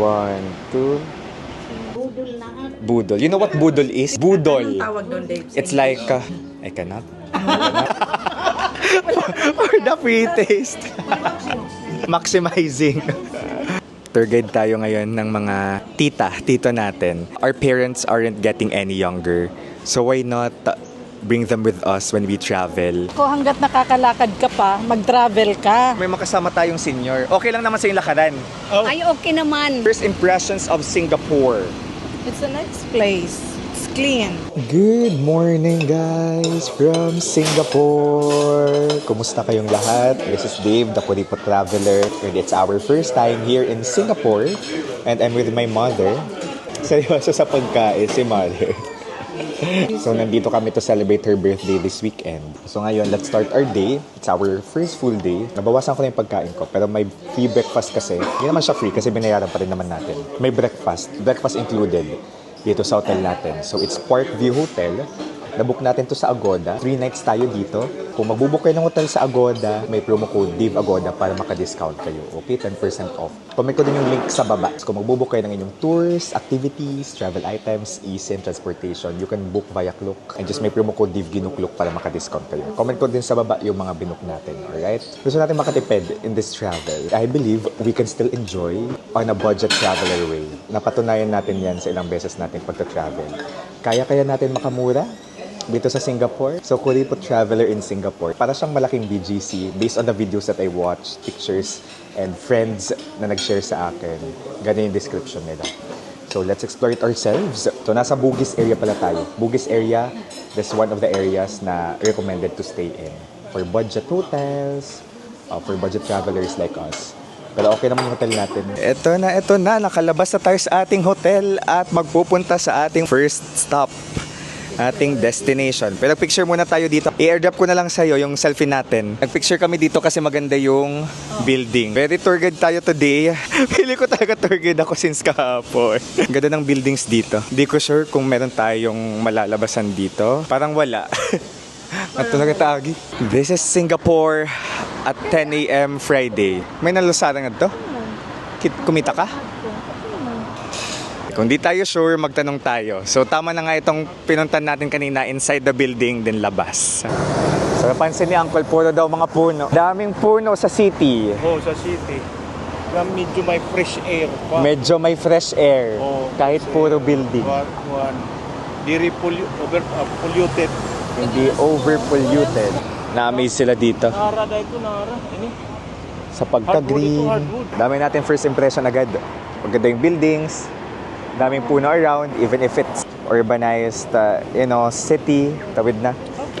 1, 2. Budol lahat. Budol. You know what budol is? Budol. Anong tawag doon, Dave? It's like, I cannot. For the free taste. Maximizing. Tour guide tayo ngayon ng mga tito natin. Our parents aren't getting any younger. So why not bring them with us when we travel? Kung hanggat nakakalakad ka pa, mag-travel ka. May makasama tayong senior. Okay lang naman sa yung lakaran. Ay, okay naman. First impressions of Singapore. It's a nice place. It's clean. Good morning guys from Singapore. Kumusta kayong lahat? This is Dave, the Kuripot Traveler. And it's our first time here in Singapore. And I'm with my mother. Seryoso sa pagkain si mother. So nandito kami to celebrate her birthday this weekend. So ngayon, let's start our day. It's our first full day. Nabawasan ko na yung pagkain ko. Pero may free breakfast kasi. Hindi naman siya free kasi binayaran pa rin naman natin. May breakfast. Breakfast included dito sa hotel natin. So it's Parkview Hotel. Nabook natin to sa Agoda. 3 nights tayo dito. Kung magbubook kayo ng hotel sa Agoda, may promo code DAVEAGODA para maka-discount kayo. Okay, 10% off. Comment ko din yung link sa baba. Kung magbubook kayo ng inyong tours, activities, travel items, eSIM, transportation, you can book via Klook. And just may promo code DIVGINUKLOK para maka-discount kayo. Comment ko din sa baba yung mga binook natin. Alright? Gusto natin makatipid in this travel. I believe we can still enjoy on a budget traveler way. Napatunayan natin yan sa ilang beses natin pagta-travel. Kaya natin makamura dito sa Singapore. So, Kuripot Traveler in Singapore. Para siyang malaking BGC based on the videos that I watched, pictures, and friends na nag-share sa akin. Ganyan yung description nila. So, let's explore it ourselves. So, nasa Bugis area pala tayo. Bugis area, that's one of the areas na recommended to stay in. For budget hotels, for budget travelers like us. Pero okay naman yung hotel natin. Ito na. Nakalabas na tayo sa ating hotel at magpupunta sa ating first stop. Ating destination. Pero picture muna tayo dito. I-airdrop ko na lang sa'yo yung selfie natin. Nag-picture kami dito kasi maganda yung building. Very tour guide tayo today. Pili ko talaga tour guide ako since kahapon. Ganda ng buildings dito. Di ko sure kung meron tayong malalabasan dito. Parang wala. At talaga tagi. This is Singapore at 10 a.m. Friday. May nalusarang na to? Kumita ka? Kung di tayo sure, magtanong tayo. So tama na nga itong pinuntan natin kanina inside the building, din labas. So napansin ni Uncle, puro daw mga puno. Daming puno sa city. Oh, sa city. Medyo may fresh air. Medyo may fresh air. Kahit puro building. Hindi overpolluted. Hindi overpolluted. Na-amaze sila dito. Nara dahil ito, nara. Ini? Sa pagka-green. Hardwood. Dami natin first impression agad. Maganda yung buildings. Daming puno around, even if it's urbanized, city, tawid na.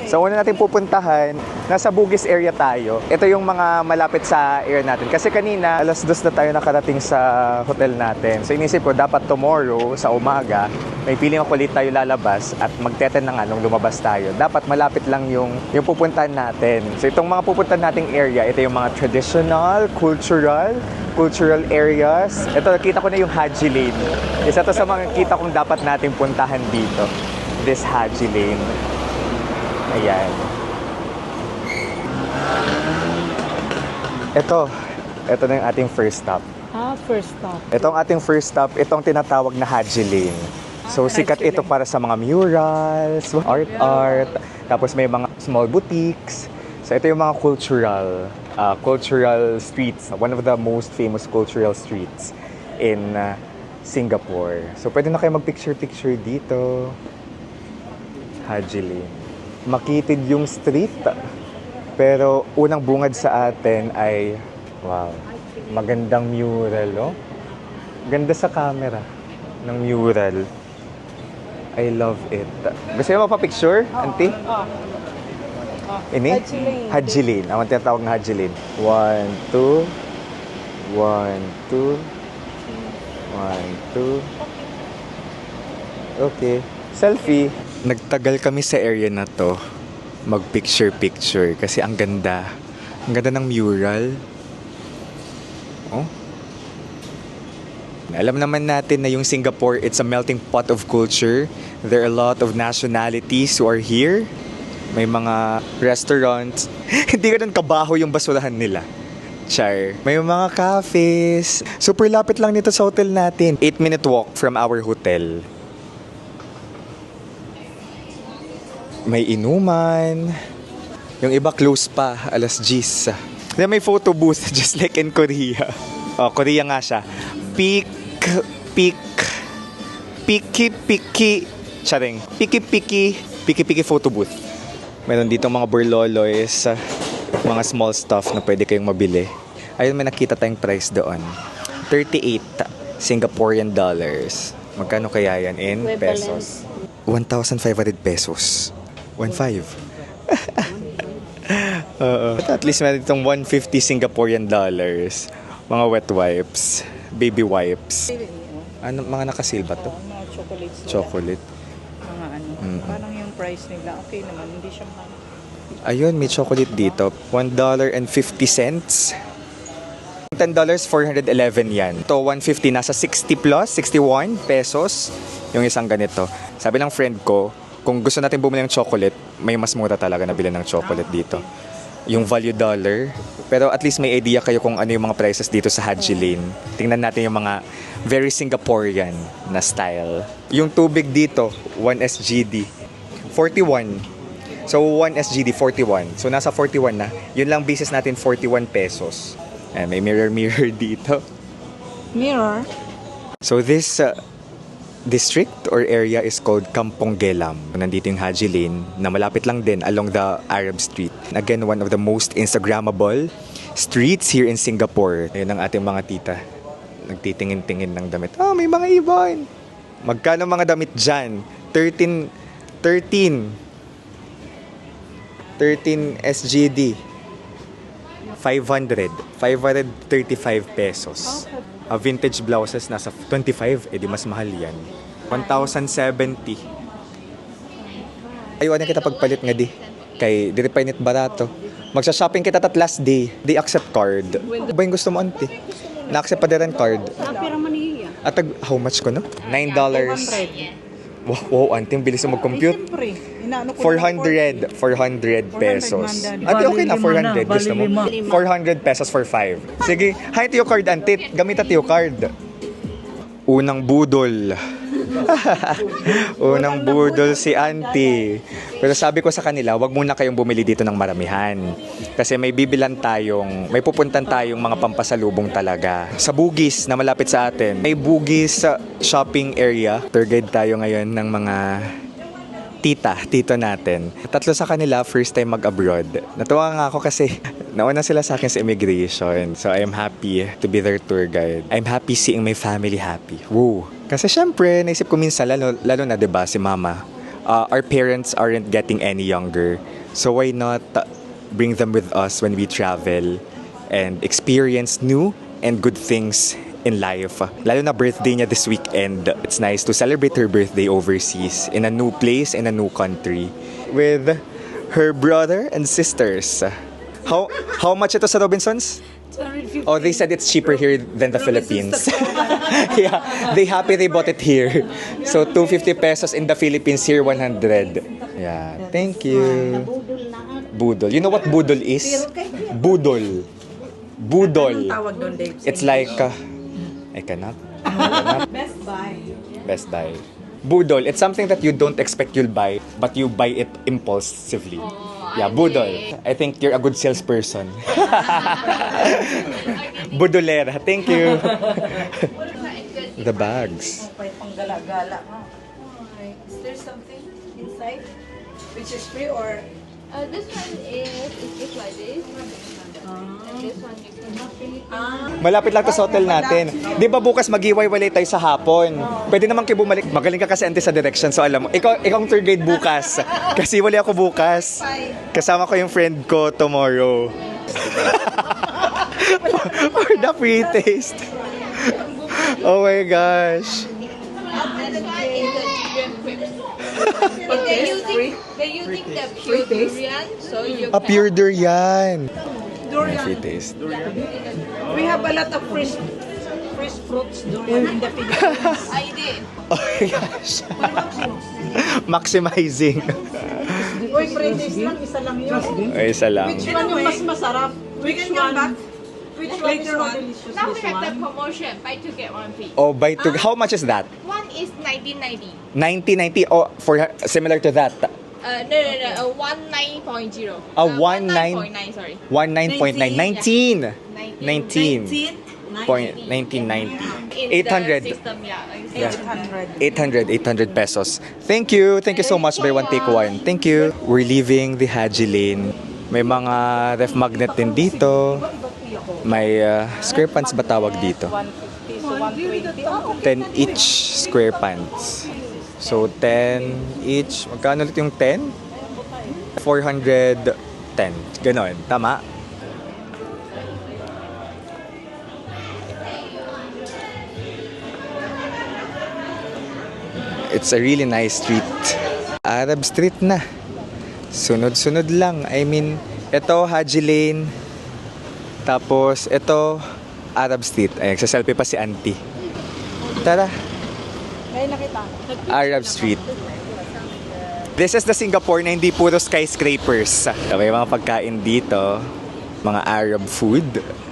So, una natin pupuntahan, nasa Bugis area tayo. Ito yung mga malapit sa area natin. Kasi kanina, alas 2 na tayo nakarating sa hotel natin. So, inisip ko, dapat tomorrow, sa umaga, may piling ako ulit tayo lalabas at magteten na nga nung lumabas tayo. Dapat malapit lang yung pupuntahan natin. So, itong mga pupuntahan nating area, ito yung mga traditional, cultural areas. Ito, nakita ko na yung Haji Lane. Isa to sa mga kita kong dapat nating puntahan dito. This Haji Lane. Ayan. Ito na yung ating first stop. First stop. Itong ating first stop, itong tinatawag na Haji Lane. So, sikat ito para sa mga murals, art. Tapos may mga small boutiques. So, ito yung mga cultural streets. One of the most famous cultural streets in Singapore. So, pwede na kayo mag-picture dito. Haji Lane. Makitid yung street. Pero unang bungad sa atin ay, wow, magandang mural, oh. Ganda sa camera ng mural. I love it. Gusto mo pa-picture, auntie? Ini? Haji Lane. Ang tinatawag na Haji Lane. 1, 2. 1, 2. 1, 2. Okay. Selfie. Nagtagal kami sa area na to mag-picture kasi ang ganda. Ang ganda ng mural. Oh. Alam naman natin na yung Singapore, it's a melting pot of culture. There are a lot of nationalities who are here. May mga restaurants. Hindi ganun kabaho yung basurahan nila. Char. May mga cafes. Super lapit lang nito sa hotel natin. 8-minute walk from our hotel. May inuman. Yung iba close pa, alas 10. Then may photo booth, just like in Korea. Oh, Korea nga siya. Piki Piki photo booth. Meron dito mga burloloys, mga small stuff na pwede kayong mabili. Ayun, may nakita tayong price doon. 38 Singaporean dollars. Magkano kaya yan in pesos? 1,500 pesos. 1,500. At least meron ditong 150 Singaporean dollars. Mga wet wipes, baby wipes. Ano, mga nakasil ba to? Mga chocolates. Chocolate. Mga ano. Parang yung price nila. Okay naman. Hindi siya mahal. Ayun, may chocolate dito. $1.50. $10, 411 yan. Ito, 150, nasa 60 plus, 61 pesos yung isang ganito. Sabi ng friend ko, kung gusto natin bumili ng chocolate, may mas mura talaga na bilhin ng chocolate dito. Yung value dollar. Pero at least may idea kayo kung ano yung mga prices dito sa Haji Lane. Tingnan natin yung mga very Singaporean na style. Yung tubig dito, 1 SGD, 41. So 1 SGD, 41. So nasa 41 na. Yun lang basis natin, 41 pesos. And may mirror dito. Mirror. So this district or area is called Kampong Gelam. Nandito yung Haji Lane na malapit lang din along the Arab Street. Again, one of the most Instagrammable streets here in Singapore. Ayun ang ating mga tita. Nagtitingin-tingin ng damit. Oh, may mga ibon. Magkano mga damit dyan? 13 SGD. 535 pesos. Vintage blouses nasa 25, di mas mahal yan. 1,070. Ayaw na kita pagpalit nga di. Kay di pa init barato. Magsa-shopping kita tat last day. They accept card. Ba yung gusto mo, auntie? Na-accept pa din card. Pira maniya. At how much ko, no? $9. Wow, auntie, ang bilis mo mag-compute. Siyempre. Inaano ko 400 pesos. Ate, okay na, 400. Gusto mo? 400 pesos for 5. Sige, hi tiyo card, auntie. Gamit tiyo card. Unang budol. Unang budol si auntie. Pero sabi ko sa kanila, wag muna kayong bumili dito ng maramihan. Kasi may may pupuntan tayong mga pampasalubong talaga. Sa Bugis na malapit sa atin. May Bugis shopping area. Tour guide tayo ngayon ng mga tito natin. Tatlo sa kanila, first time mag-abroad. Natuwa nga ako kasi nauna sila sa akin sa immigration. So I'm happy to be their tour guide. I'm happy seeing my family happy. Woo! Kasi syempre, naisip ko minsan, lalo na diba si mama, our parents aren't getting any younger. So why not bring them with us when we travel and experience new and good things in life. Lalo na birthday niya this weekend. It's nice to celebrate her birthday overseas in a new place, in a new country with her brother and sisters. How much ito sa Robinsons? Oh, they said it's cheaper here than the Philippines. Yeah, they happy they bought it here. So 250 pesos in the Philippines, here 100. Yeah, thank you. Budol. You know what budol is? Budol. Tawag doon, Dave. It's like I cannot. Best Buy. Best Buy. Budol. It's something that you don't expect you'll buy, but you buy it impulsively. Yeah, budol. I think you're a good salesperson. Budolera. Thank you. The bags. Panggala-gala. Is there something inside which is free or This one is like this. And this one you can Malapit lang to sa hotel natin. Di ba bukas mag-iwalay tayo sa hapon? Pwede naman kayo bumalik. Magaling ka kasi ante sa direction. So alam mo, ikaw ang tour guide bukas. Kasi wala ako bukas. Kasama ko yung friend ko tomorrow. For the free taste. Oh my gosh. they're using the pure durian, so you A pure durian. durian? Free taste. We have a lot of fresh fruits durian in the Philippines. I did. Oh my gosh. Maximizing. Uy, free taste lang, isa lang yun. Ay, isa lang. Which one yung mas masarap? Which one? Which one is one? Now we have the promotion, buy two get one free. Oh, buy two. How much is that? One is 1990. 90. Oh, for similar to that. No, 19.0. 19.9, sorry. 19.9. 19. 19? Point 1990. In 800. the system, yeah. Yeah. 800 pesos. Thank you so much. Buy one, take one. Thank you. We're leaving the Haji Lane. May mga ref magnet din dito. May square pants ba tawag dito? 150, so 120. 10 each square pants. So 10 each. Magkano ulit yung 10? 410. Ganon. Tama? It's a really nice street. Arab Street na. Sunod-sunod lang. I mean, ito Haji Lane. Tapos ito Arab Street. Ay, nagsaselfie pa si auntie. Tara. May nakita. Arab Street. This is the Singapore na hindi puro skyscrapers. May mga pagkain dito. Mga Arab food.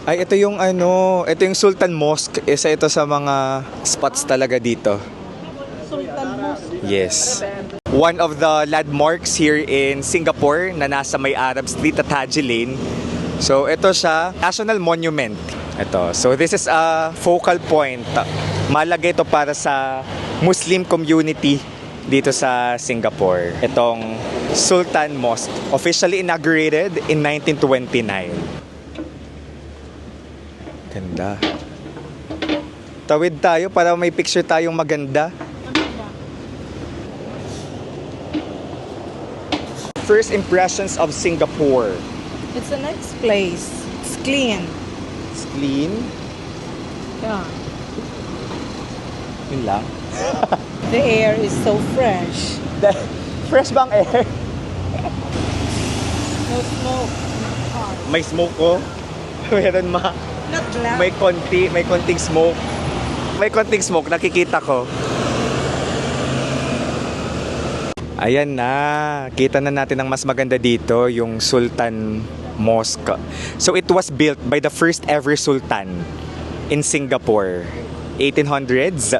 Ay, ito yung ito yung Sultan Mosque. Isa ito sa mga spots talaga dito. Sultan Mosque. Yes. One of the landmarks here in Singapore na nasa may Arab Street at Haji Lane. So, ito siya, National Monument. Ito. So, this is a focal point. Malaga ito para sa Muslim community dito sa Singapore. Itong Sultan Mosque, officially inaugurated in 1929. Ganda. Tawid tayo para may picture tayong maganda. First impressions of Singapore. It's a nice place. It's clean. It's clean. Yeah. Yun lang. The air is so fresh. Fresh bang air? No smoke. May smoke ko. Meron Not loud. may konting smoke. May konting smoke, nakikita ko. Ayan na. Kita na natin ang mas maganda dito, yung Sultan Mosque. So it was built by the first ever Sultan in Singapore. 1800s.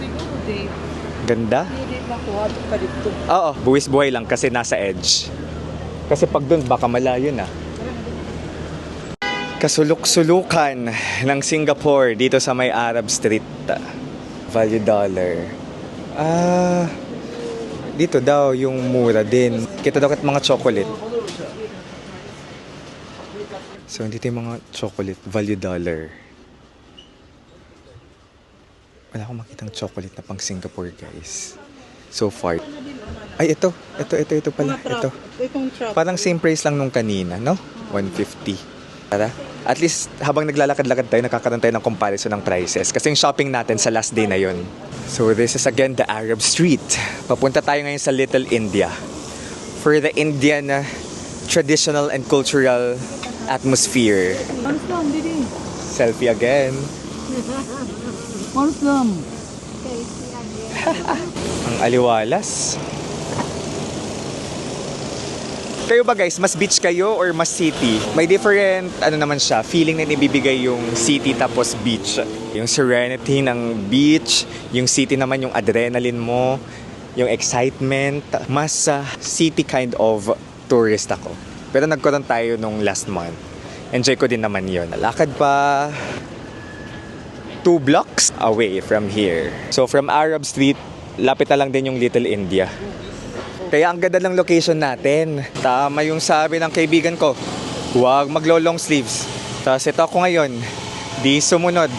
Siguro, Dave. Ganda. Hindi makuha ka dito. Oo, buwis buhay lang kasi nasa edge. Kasi pag dun, baka malayo na. Kasuluk-sulukan ng Singapore dito sa may Arab Street. Value dollar. Dito daw yung mura din. Kita daw mga chocolate. So, dito yung mga chocolate. Value dollar. Wala akong makitang chocolate na pang Singapore, guys. So far. Ay, ito pala. Ito. Itong shop. Parang same price lang nung kanina, no? 150. Tara. At least, habang naglalakad-lakad tayo, nakakaroon tayo ng comparison ng prices. Kasi yung shopping natin sa last day na yon. So, this is again the Arab Street. Papunta tayo ngayon sa Little India. For the Indian traditional and cultural atmosphere. Muslim, Didi. Selfie again. Muslim. Ang aliwalas. Kayo ba guys, mas beach kayo or mas city? May different, naman siya, feeling na ibibigay yung city tapos beach. Yung serenity ng beach, yung city naman yung adrenaline mo, yung excitement. Mas city kind of tourist ako. Pero nagkaroon tayo nung last month. Enjoy ko din naman yun. Lakad pa 2 blocks away from here. So from Arab Street, lapit na lang din yung Little India. Kaya ang ganda ng location natin. Tama yung sabi ng kaibigan ko, huwag maglo-long sleeves. Tapos ito ako ngayon, di sumunod.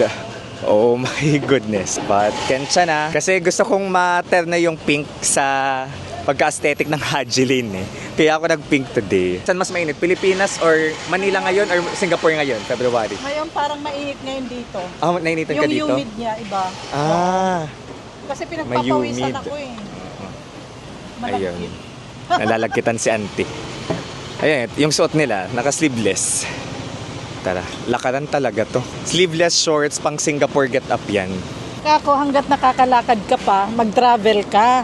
Oh my goodness. But kensya na. Kasi gusto kong ma-turn na yung pink sa pagka-aesthetic ng Haji Lane eh. Kaya ako nag-pink today. Saan mas mainit? Pilipinas or Manila ngayon or Singapore ngayon? February? Ngayon parang mainit ngayon dito. Nainitan ka dito? Yung humid niya, iba. Kasi pinagpapawisan humid. ako eh. Ayun. Nalalagkitan si auntie. Ayan, yung suot nila, naka-sleeveless. Tara, lakaran talaga to. Sleeveless shorts, pang Singapore get up yan. Kako, hanggat nakakalakad ka pa, mag-travel ka.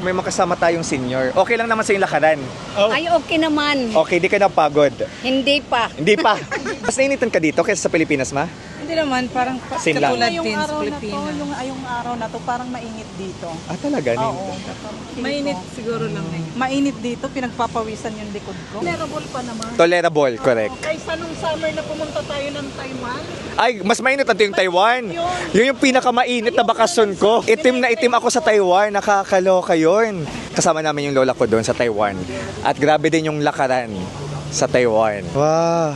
May makasama tayong senior. Okay lang naman sa yung lakaran. Ay, okay naman. Okay, di ka na pagod. Hindi pa. Hindi pa. Mas nainitan ka dito kaysa sa Pilipinas, ma? Hindi naman, parang Same lang. katulad Yung din sa araw na to, Pilipinas. yung araw na to, parang mainit dito. Ah, talaga? Oo. Mainit siguro lang eh. Mainit dito, pinagpapawisan yung likod ko. Tolerable pa naman. Tolerable, correct. Kaysa nung summer na pumunta tayo ng Taiwan, Ay, mas mainit natin yung Taiwan. Yun yung pinakamainit na bakasyon ko. Itim na itim ako sa Taiwan. Nakakaloka yun. Kasama namin yung lola ko doon sa Taiwan. At grabe din yung lakaran sa Taiwan. Wow.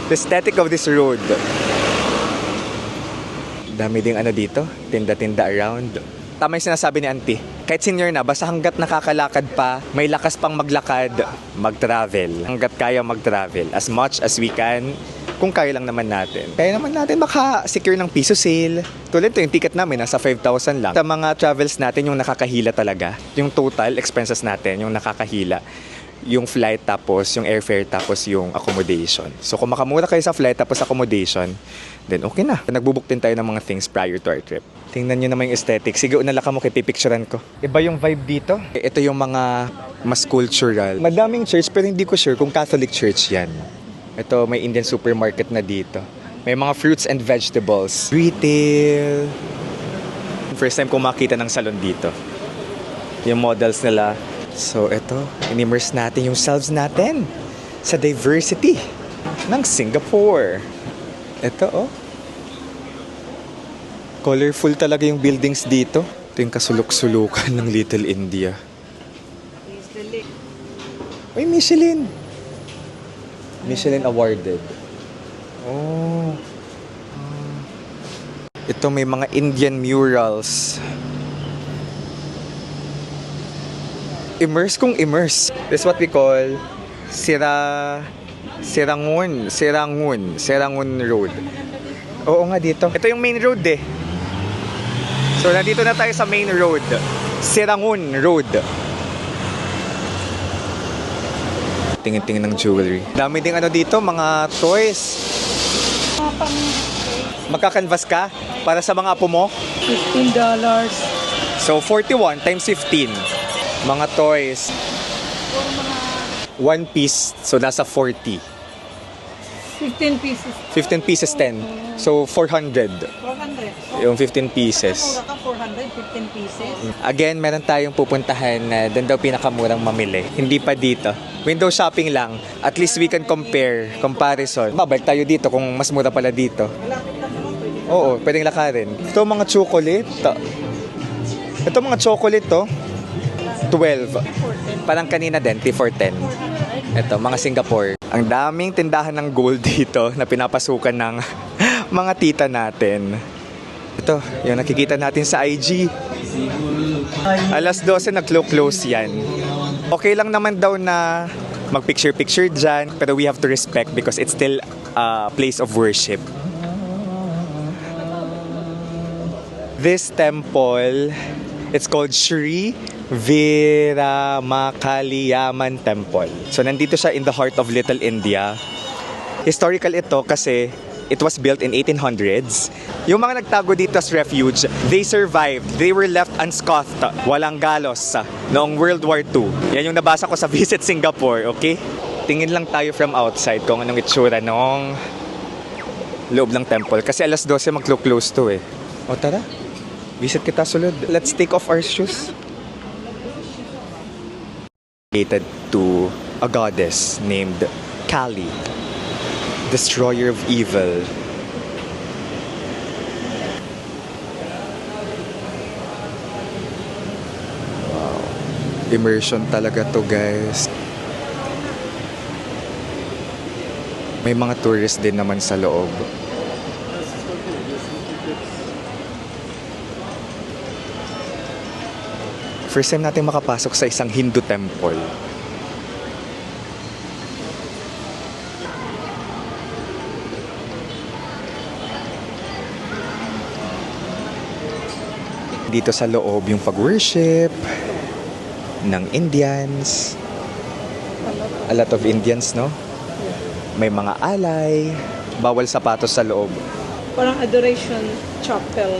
The aesthetic of this road. Dami ding ano dito. Tinda-tinda around. Tama yung sinasabi ni auntie. Kahit senior na, basta hanggat nakakalakad pa, may lakas pang maglakad, mag-travel. Hanggat kaya mag-travel. As much as we can, kung kaya lang naman natin. Kaya naman natin maka-secure ng piso sale. Tulad ito, yung ticket namin, nasa 5,000 lang. Sa mga travels natin, yung nakakahila talaga. Yung total expenses natin, yung nakakahila. Yung flight tapos, yung airfare tapos yung accommodation. So kung makamura kayo sa flight tapos accommodation, then okay na. Nagbubuk din tayo ng mga things prior to our trip. Tingnan nyo naman yung aesthetic. Sige, unala ka mo kay pipicturean ko. Iba yung vibe dito. Ito yung mga mas cultural. Madaming church pero hindi ko sure kung Catholic church yan. Ito, may Indian supermarket na dito. May mga fruits and vegetables. Retail. First time ko makita ng salon dito. Yung models nila. So, ito, in-immerse natin yung selves natin sa diversity ng Singapore. Ito, oh. Colorful talaga yung buildings dito. Ito yung kasulok-sulukan ng Little India. Uy, Michelin! Michelin awarded. Oh. Ito may mga Indian murals. Immerse kung immerse. This is what we call Serangoon Road. Oo nga dito. Ito yung main road eh. So nandito na tayo sa main road. Serangoon Road. Tingin-tingin ng jewelry. Dami ding ano dito, mga toys. Magkakanvas ka para sa mga apo mo? $15. So 41 times 15. Mga toys. One piece, so nasa 40. 15 pieces. 15 pieces, 10. So 400. 400. Yung 15 pieces. Mura ka, 400, 15 pieces. Again, meron tayong pupuntahan na doon daw pinakamurang mamili. Hindi pa dito. Window shopping lang. At least we can comparison. Babalik tayo dito kung mas mura pala dito. Oo, pwedeng lakarin. Ito mga chocolate. Ito mga chocolate to. 12. Parang kanina din, T for 10. Ito, mga Singapore. Ang daming tindahan ng gold dito na pinapasukan ng mga tita natin. Ito, yung nakikita natin sa IG. Alas 12 nag-close yan. Okay lang naman daw na mag-picture-picture dyan, pero we have to respect because it's still a place of worship. This temple, it's called Sri Viramakaliyaman Temple. So nandito siya in the heart of Little India. Historical ito kasi it was built in 1800s. Yung mga nagtago dito as refuge, they survived. They were left unscathed. Walang galos noong World War II. Yan yung nabasa ko sa Visit Singapore, okay? Tingin lang tayo from outside kung anong itsura noong loob ng temple. Kasi alas 12 mag-close to eh. O tara, visit kita sulod. Let's take off our shoes. Related to a goddess named Kali, destroyer of evil. Wow. Immersion talaga to, guys. May mga tourists din naman sa loob. First time natin makapasok sa isang Hindu temple. Dito sa loob yung pag-worship ng Indians. A lot of Indians, no? May mga alay. Bawal sapatos sa loob. Parang adoration chapel.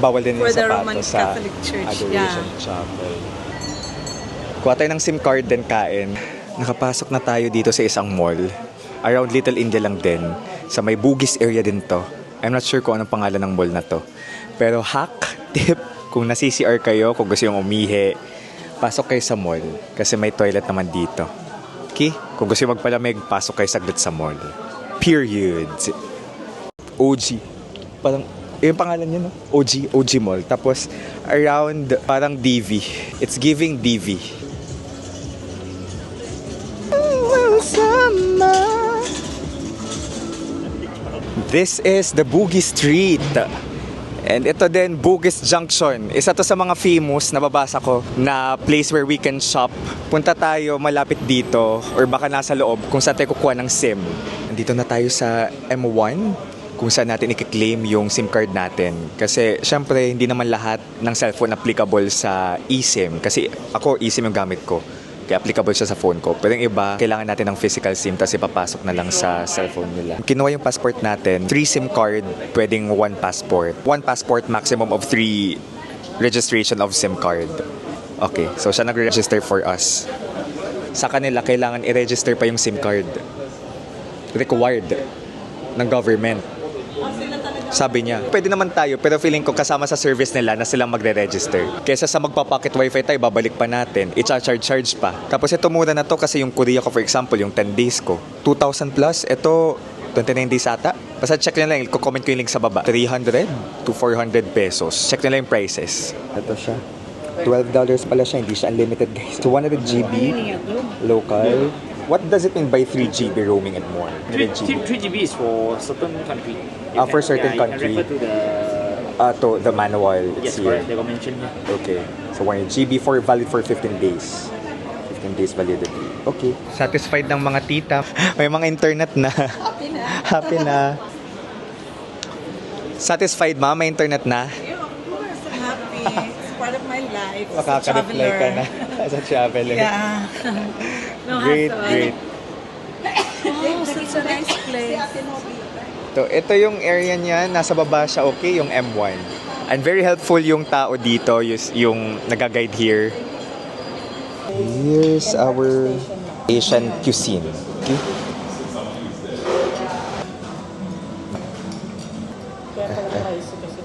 Bawal din For yung the sapatos Roman sa Catholic Church, Adoration Chapel. Kuha tayo ng SIM card din kain. Nakapasok na tayo dito sa isang mall. Around Little India lang din. Sa may Bugis area din to. I'm not sure kung anong pangalan ng mall na to. Pero hack tip, kung nasi-CR kayo, kung gusto yung umihi, pasok kayo sa mall. Kasi may toilet naman dito. Okay? Kung gusto yung magpalamig, pasok kayo saglit sa mall. Period. OG. Parang, yung pangalan niya, no? OG Mall. Tapos, around, parang DV. It's giving DV. This is the Bugis Street. And ito din, Bugis Junction. Isa to sa mga famous na babasa ko na place where we can shop. Punta tayo malapit dito or baka nasa loob kung saan tayo kukuha ng SIM. Nandito na tayo sa M1 kung saan natin i-claim yung SIM card natin. Kasi syempre hindi naman lahat ng cellphone applicable sa eSIM. Kasi ako eSIM yung gamit ko. Kaya applicable siya sa phone ko. Pero yung iba, kailangan natin ng physical SIM tapos ipapasok na lang sa cellphone nila. Kinuha yung passport natin, 3 SIM card, pwedeng 1 passport. 1 passport, maximum of 3 registration of SIM card. Okay, so siya nag-register for us. Sa kanila, kailangan i-register pa yung SIM card. Required ng government. Sabi niya, pwede naman tayo pero feeling ko kasama sa service nila na silang magre-register. Kesa sa magpa-pocket wifi tayo, babalik pa natin, i-charge pa. Tapos ito mura na to kasi yung Korea ko for example, yung 10 days ko, 2,000 plus, ito 29 days ata. Basta check nyo lang, i-comment ko yung link sa baba. 300 to 400 pesos. Check nyo lang yung prices. Ito siya. $12 pala siya, hindi siya unlimited guys. 200 GB local. What does it mean by 3 GB roaming and more? 3 GB is for certain country. For certain country. You can refer to To the the manual. It's yes, here. correct. They will mention here. Okay. So 1 GB valid for 15 days. 15 days validity. Okay. Satisfied ng mga tita. May mga internet na. Happy na. Satisfied ma? May internet na? Yeah, of course, I'm happy. It's part of my life. As a Makaka-reply ka na as a traveler. Yeah. No Great, hassle. great. Oh, such a nice place. Ito yung area niya, nasa baba siya, okay, yung M1. And very helpful yung tao dito, yung nag-guide here. Here's our Asian cuisine. Okay?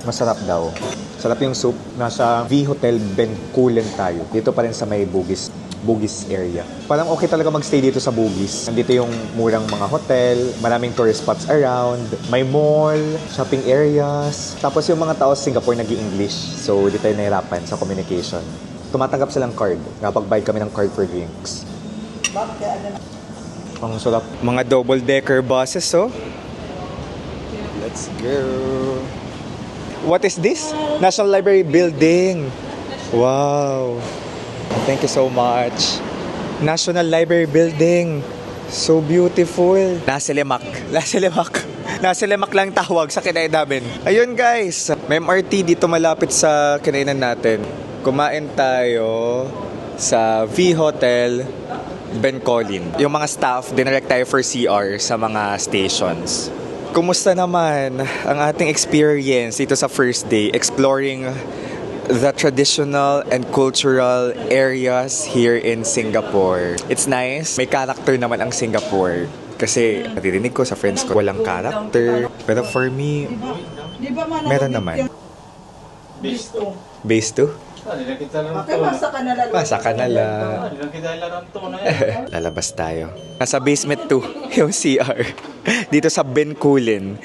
Masarap daw. Sarap yung soup. Nasa V Hotel Bencoolen tayo. Dito pa rin sa may Bugis area. Parang okay talaga magstay dito sa Bugis. Nandito yung murang mga hotel, maraming tourist spots around, may mall, shopping areas. Tapos yung mga tao sa Singapore nag-i-English. So, di tayo nahirapan sa communication. Tumatanggap silang card. Nakapag-buy kami ng card for drinks. Ang sarap. Mga double-decker buses, oh. Let's go. What is this? National Library Building. Wow. Thank you so much. National Library Building. So beautiful. Nasilimak lang tawag sa kinain namin. Ayun guys, may MRT dito malapit sa kinainan natin. Kumain tayo sa V Hotel Bencoolen. Yung mga staff, dinirect tayo for CR sa mga stations. Kumusta naman ang ating experience dito sa first day exploring the traditional and cultural areas here in Singapore? It's nice. May character naman ang Singapore. Kasi naririnig ko sa friends ko, walang character. Pero for me, meron naman. Base 2? Masa ka na lang. Lalabas tayo. Nasa basement 2, yung CR. Dito sa Bencoolen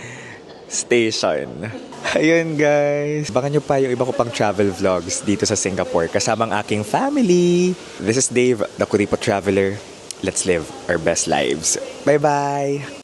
Station. Ayun guys. Baka nyo pa yung iba ko pang travel vlogs dito sa Singapore kasama ang aking family. This is Dave, the Kuripot Traveler. Let's live our best lives. Bye-bye!